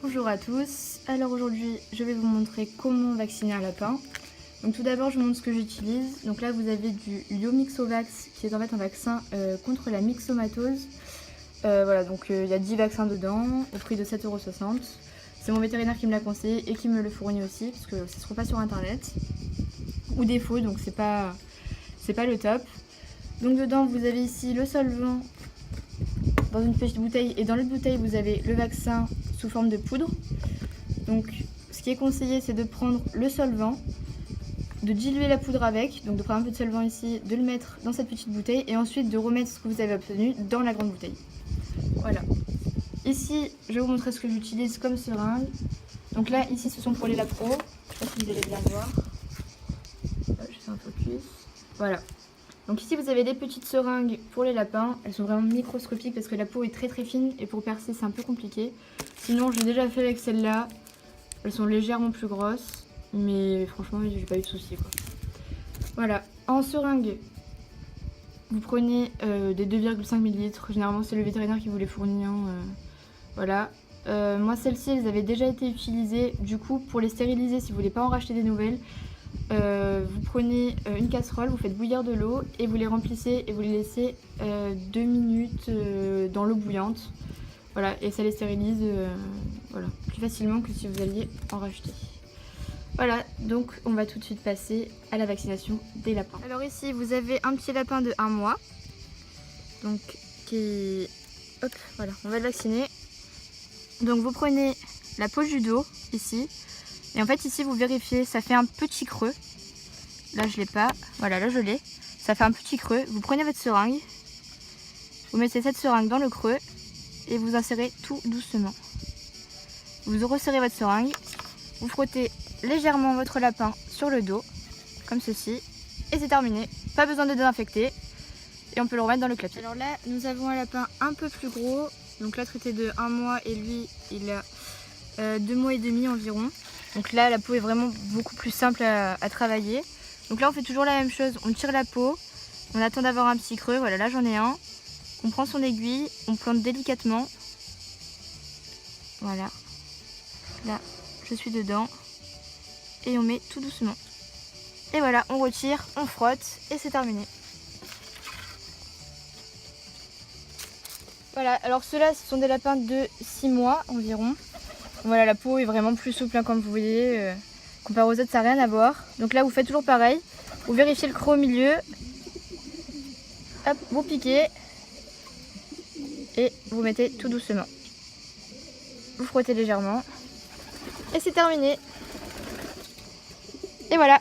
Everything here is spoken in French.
Bonjour à tous, alors aujourd'hui je vais vous montrer comment vacciner un lapin. Donc tout d'abord je vous montre ce que j'utilise. Donc là vous avez du Lyomyxovax qui est en fait un vaccin contre la myxomatose. Voilà, donc il y a 10 vaccins dedans au prix de 7,60 €. C'est mon vétérinaire qui me l'a conseillé et qui me le fournit aussi parce que ça se trouve pas sur internet. Ou des faux, donc c'est pas le top. Donc dedans vous avez ici le solvant dans une petite bouteille et dans l'autre bouteille vous avez le vaccin sous forme de poudre. Donc ce qui est conseillé c'est de prendre le solvant, de diluer la poudre avec, donc de prendre un peu de solvant ici, de le mettre dans cette petite bouteille et ensuite de remettre ce que vous avez obtenu dans la grande bouteille. Voilà. Ici je vais vous montrer ce que j'utilise comme seringue. Donc là ici ce sont pour les lapros, je sais pas si vous allez bien voir. Je fais un focus. Voilà. Donc ici vous avez des petites seringues pour les lapins, elles sont vraiment microscopiques parce que la peau est très fine et pour percer c'est un peu compliqué. Sinon j'ai déjà fait avec celles-là, elles sont légèrement plus grosses, mais franchement j'ai pas eu de soucis quoi. Voilà, en seringue vous prenez des 2,5 ml, généralement c'est le vétérinaire qui vous les fournit. Voilà. Moi celles-ci elles avaient déjà été utilisées, du coup pour les stériliser si vous voulez pas en racheter des nouvelles, vous prenez une casserole, vous faites bouillir de l'eau et vous les remplissez et vous les laissez 2 minutes dans l'eau bouillante. Voilà, et ça les stérilise voilà, plus facilement que si vous alliez en racheter. Voilà, donc on va tout de suite passer à la vaccination des lapins. Alors ici vous avez un petit lapin de 1 mois, donc qui... Hop, voilà, on va le vacciner. Donc vous prenez la poche du dos ici. Et en fait ici vous vérifiez, ça fait un petit creux. Là je l'ai pas, voilà là je l'ai. Ça fait un petit creux, vous prenez votre seringue. Vous mettez cette seringue dans le creux et vous insérez tout doucement. Vous resserrez votre seringue, vous frottez légèrement votre lapin sur le dos, comme ceci. Et c'est terminé, pas besoin de désinfecter. Et on peut le remettre dans le clapier. Alors là nous avons un lapin un peu plus gros. Donc là traité de 1 mois et lui il a 2 mois et demi environ. Donc là la peau est vraiment beaucoup plus simple à travailler. Donc là on fait toujours la même chose, on tire la peau, on attend d'avoir un petit creux, voilà là j'en ai un. On prend son aiguille, on plante délicatement. Voilà. Là je suis dedans. Et on met tout doucement. Et voilà, on retire, on frotte et c'est terminé. Voilà, alors ceux-là ce sont des lapins de 6 mois environ. Voilà, la peau est vraiment plus souple hein, comme vous voyez, comparé aux autres ça n'a rien à voir. Donc là vous faites toujours pareil, vous vérifiez le creux au milieu, hop, vous piquez et vous mettez tout doucement. Vous frottez légèrement et c'est terminé. Et voilà.